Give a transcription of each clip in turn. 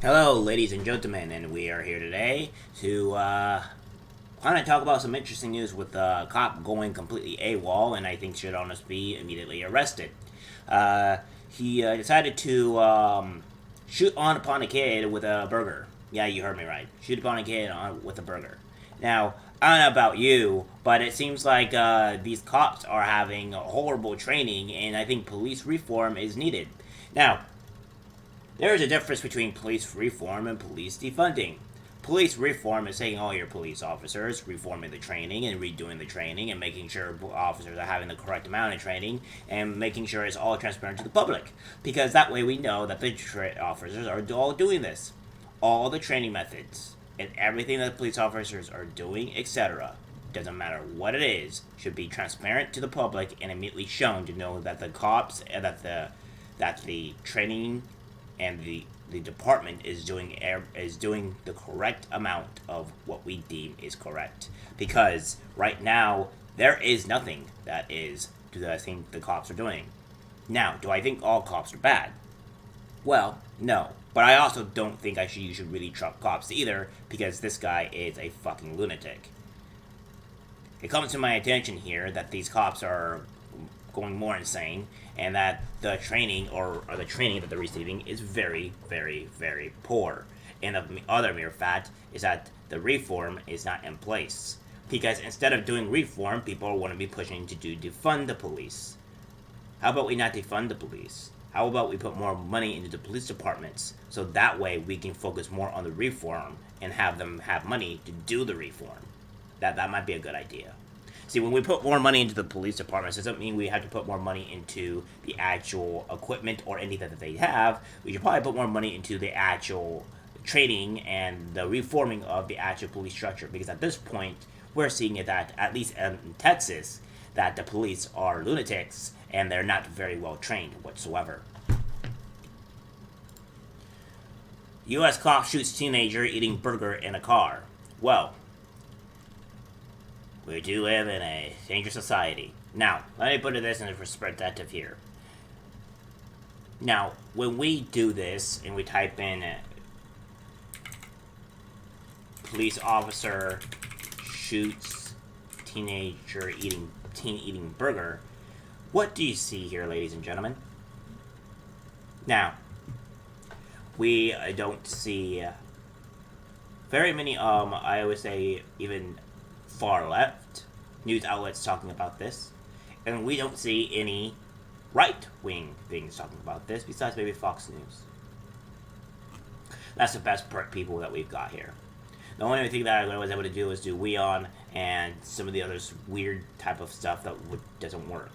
Hello, ladies and gentlemen, and we are here today to kind of talk about some interesting news with the cop going completely AWOL, and I think should almost be immediately arrested. Uh, he decided to shoot on upon a kid with a burger. Yeah, you heard me right. Shoot upon a kid with a burger. Now, I don't know about you, but it seems like these cops are having horrible training, and I think police reform is needed. Now, there is a difference between police reform and police defunding. Police reform is taking all your police officers, reforming the training and redoing the training and making sure officers are having the correct amount of training and making sure it's all transparent to the public. Because that way we know that the officers are all doing this. All the training methods and everything that the police officers are doing, etc., doesn't matter what it is, should be transparent to the public and immediately shown to know that the cops and that the training and the department is doing the correct amount of what we deem is correct. Because right now there is nothing that I think the cops are doing. Now, do I think all cops are bad? Well, no. But I also don't think you should really trust cops either, because this guy is a fucking lunatic. It comes to my attention here that these cops are going more insane, and that the training or the training that they're receiving is very, very, very poor. And the other mere fact is that the reform is not in place. Because instead of doing reform, people want to be pushing to defund the police. How about we not defund the police? How about we put more money into the police departments so that way we can focus more on the reform and have them have money to do the reform? That might be a good idea. See, when we put more money into the police departments, it doesn't mean we have to put more money into the actual equipment or anything that they have. We should probably put more money into the actual training and the reforming of the actual police structure. Because at this point, we're seeing it that, at least in Texas, that the police are lunatics and they're not very well trained whatsoever. U.S. cop shoots teenager eating burger in a car. Well, we do live in a dangerous society. Now, let me put this in perspective here. Now, when we do this and we type in police officer shoots teen eating burger, what do you see here, ladies and gentlemen? Now, we don't see very many, I would say, even far left news outlets talking about this, and we don't see any right wing things talking about this besides maybe Fox News. That's the best people that we've got here. The only thing that I was able to do is do WeOn and some of the other weird type of stuff that doesn't work.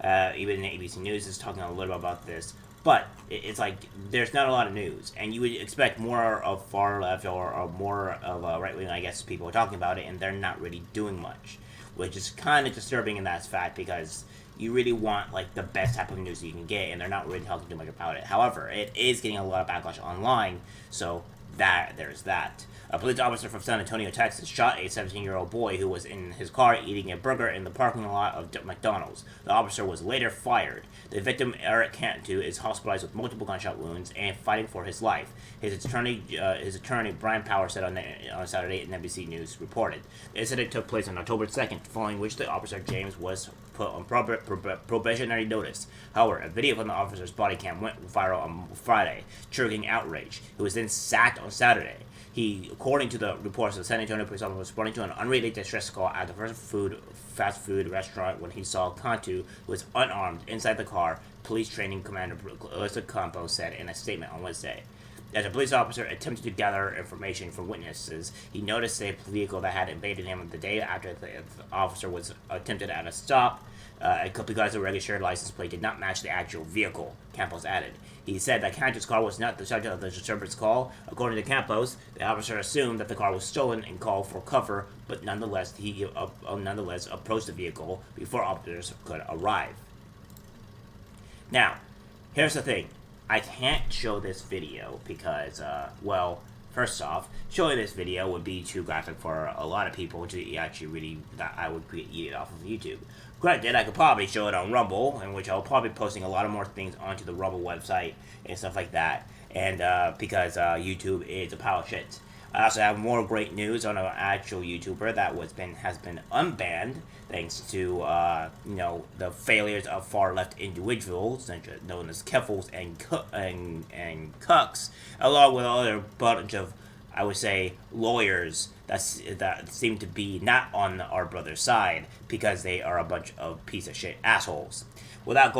Even ABC News is talking a little about this, but it's like there's not a lot of news, and you would expect more of far left or more of a right wing, I guess, people talking about it, and they're not really doing much, which is kind of disturbing in that fact because you really want like the best type of news you can get, and they're not really talking too much about it. However, it is getting a lot of backlash online, so there's that. A police officer from San Antonio, Texas, shot a 17-year-old boy who was in his car eating a burger in the parking lot of McDonald's. The officer was later fired. The victim, Eric Cantu, is hospitalized with multiple gunshot wounds and fighting for his life. His attorney, Brian Power, said on Saturday, and NBC News reported. The incident took place on October 2nd, following which the officer, James, was put on probationary notice. However, a video from the officer's body cam went viral on Friday, triggering outrage. He was then sacked on Saturday. He, according to the reports, the San Antonio police officer was responding to an unrelated distress call at the fast food restaurant when he saw Cantu, who was unarmed, inside the car, police training commander Alyssa Campos said in a statement on Wednesday. As a police officer attempted to gather information from witnesses, he noticed a vehicle that had invaded him the day after the officer was attempted at a stop because the registered license plate did not match the actual vehicle, Campos added. He said that Cantu's car was not the subject of the disturbance call. According to Campos, the officer assumed that the car was stolen and called for cover, but nonetheless approached the vehicle before officers could arrive. Now, here's the thing. I can't show this video because, first off, showing this video would be too graphic for a lot of people to actually really, that I would eat it off of YouTube. Granted, I could probably show it on Rumble, in which I'll probably be posting a lot of more things onto the Rumble website and stuff like that. and because YouTube is a pile of shit. I also have more great news on an actual YouTuber that has been unbanned thanks to the failures of far left individuals known as Keffels and Cucks, along with other bunch of, I would say, lawyers that seem to be not on our brother's side because they are a bunch of piece of shit assholes. Without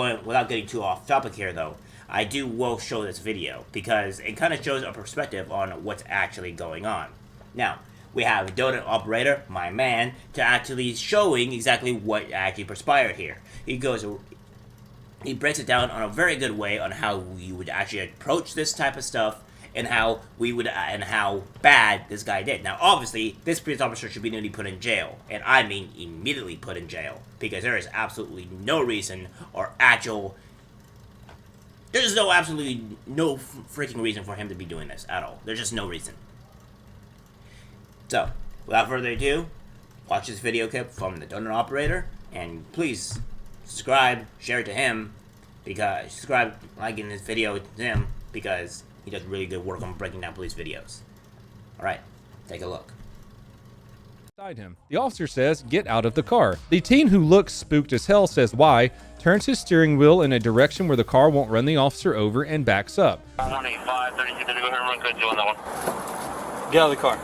getting too off topic here, though, I will show this video because it kind of shows a perspective on what's actually going on. Now, we have a donut operator, my man, to actually showing exactly what actually perspired here. He breaks it down on a very good way on how you would actually approach this type of stuff and how bad this guy did. Now, obviously, this police officer should be nearly put in jail, and I mean immediately put in jail, because there is absolutely no reason or actual. There's absolutely no freaking reason for him to be doing this at all. There's just no reason. So, without further ado, watch this video clip from the donut operator, and please subscribe, share it to him, liking this video to him, because he does really good work on breaking down police videos. Alright, take a look. Him. The officer says, "Get out of the car." The teen, who looks spooked as hell, says why, turns his steering wheel in a direction where the car won't run the officer over, and backs up. 185, 32, go ahead and run good on that one. Get out of the car.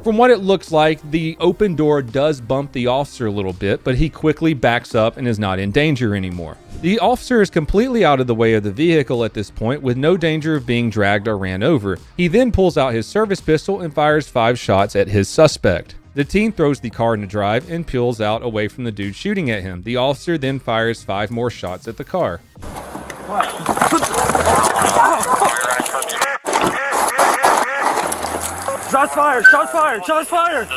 From what it looks like, the open door does bump the officer a little bit, but he quickly backs up and is not in danger anymore. The officer is completely out of the way of the vehicle at this point, with no danger of being dragged or ran over. He then pulls out his service pistol and fires 5 shots at his suspect. The teen throws the car into drive and peels out away from the dude shooting at him. The officer then fires 5 more shots at the car. Shots fired! Shots fired! Shots fired!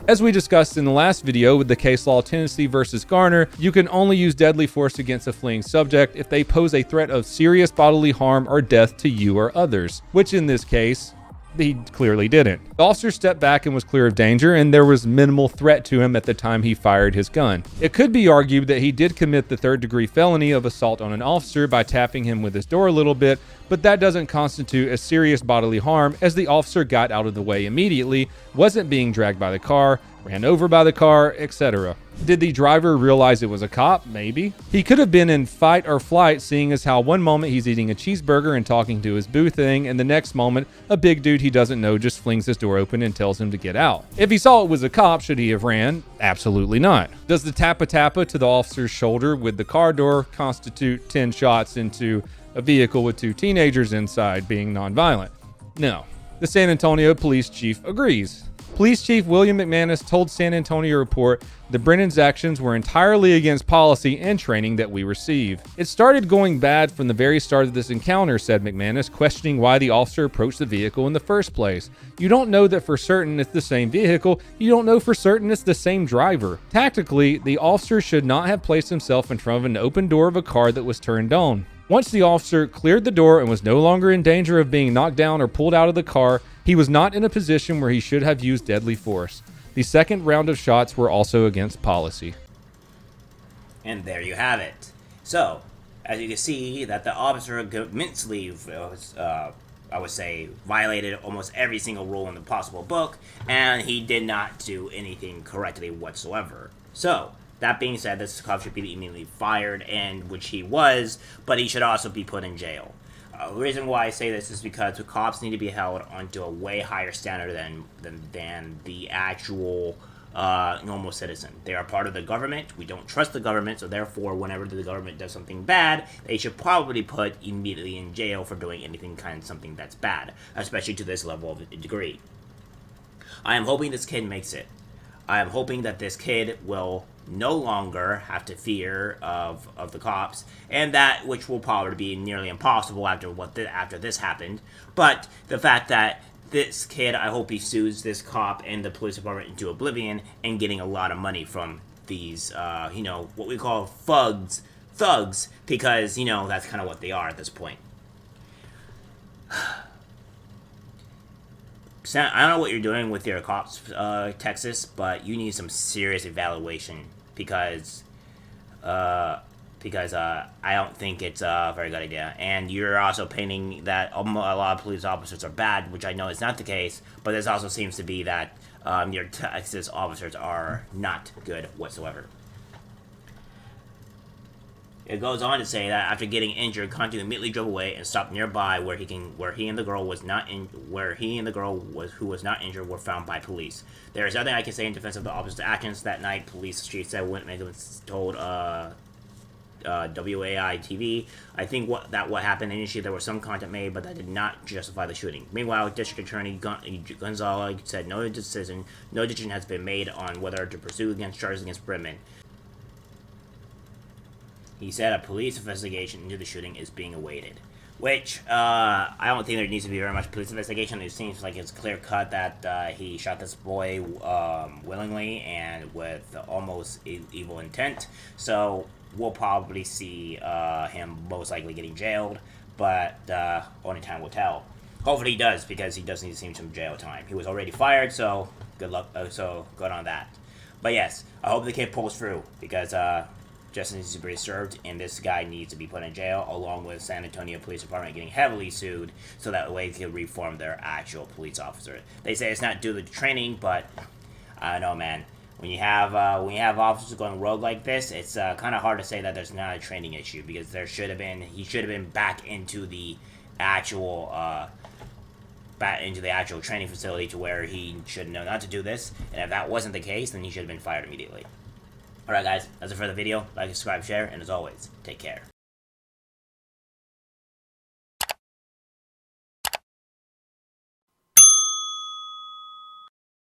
As we discussed in the last video with the case law Tennessee versus Garner, you can only use deadly force against a fleeing subject if they pose a threat of serious bodily harm or death to you or others, which in this case, he clearly didn't. The officer stepped back and was clear of danger, and there was minimal threat to him at the time he fired his gun. It could be argued that he did commit the 3rd-degree felony of assault on an officer by tapping him with his door a little bit, but that doesn't constitute a serious bodily harm, as the officer got out of the way immediately, wasn't being dragged by the car, ran over by the car, etc. Did the driver realize it was a cop? Maybe. He could have been in fight or flight, seeing as how one moment he's eating a cheeseburger and talking to his boo thing, and the next moment a big dude he doesn't know just flings his door open and tells him to get out. If he saw it was a cop, should he have ran? Absolutely not. Does the tappa-tappa to the officer's shoulder with the car door constitute 10 shots into a vehicle with 2 teenagers inside being nonviolent? No. The San Antonio police chief agrees. Police Chief William McManus told San Antonio Report that Brennan's actions were entirely against policy and training that we receive. It started going bad from the very start of this encounter, said McManus, questioning why the officer approached the vehicle in the first place. You don't know that for certain it's the same vehicle. You don't know for certain it's the same driver. Tactically, the officer should not have placed himself in front of an open door of a car that was turned on. Once the officer cleared the door and was no longer in danger of being knocked down or pulled out of the car, he was not in a position where he should have used deadly force. The second round of shots were also against policy. And there you have it. So, as you can see, that the officer immensely, I would say, violated almost every single rule in the possible book, and he did not do anything correctly whatsoever. So, that being said, this cop should be immediately fired, and which he was, but he should also be put in jail. The reason why I say this is because the cops need to be held onto a way higher standard than the actual normal citizen. They are part of the government. We don't trust the government, so therefore, whenever the government does something bad, they should probably put immediately in jail for doing something that's bad, especially to this level of degree. I am hoping this kid makes it. I am hoping that this kid will no longer have to fear of the cops, and that which will probably be nearly impossible after this happened. But the fact that this kid, I hope he sues this cop and the police department into oblivion and getting a lot of money from these, what we call thugs, because, that's kind of what they are at this point. I don't know what you're doing with your cops, Texas, but you need some serious evaluation, because because I don't think it's a very good idea. And you're also painting that a lot of police officers are bad, which I know is not the case, but this also seems to be that your Texas officers are not good whatsoever. It goes on to say that after getting injured, Conti immediately drove away and stopped nearby where he and the girl was not who was not injured were found by police. There is nothing I can say in defense of the officer's actions that night. Police chief said witnesses told WAI TV. I think what happened initially, there was some content made, but that did not justify the shooting. Meanwhile, District Attorney Gonzalez said no decision has been made on whether to pursue charges against Bridman. He said a police investigation into the shooting is being awaited. Which, I don't think there needs to be very much police investigation. It seems like it's clear cut that he shot this boy willingly and with almost evil intent. So we'll probably see him most likely getting jailed, but only time will tell. Hopefully he does, because he does need to see some jail time. He was already fired, so good luck. So good on that. But yes, I hope the kid pulls through, because justice needs to be served, and this guy needs to be put in jail, along with San Antonio Police Department getting heavily sued, so that way they can reform their actual police officer. They say it's not due to training, but I don't know, man. When you have officers going rogue like this, it's kind of hard to say that there's not a training issue, because he should have been back into the actual training facility to where he should know not to do this. And if that wasn't the case, then he should have been fired immediately. Alright guys, that's it for the video. Like, subscribe, share, and as always, take care.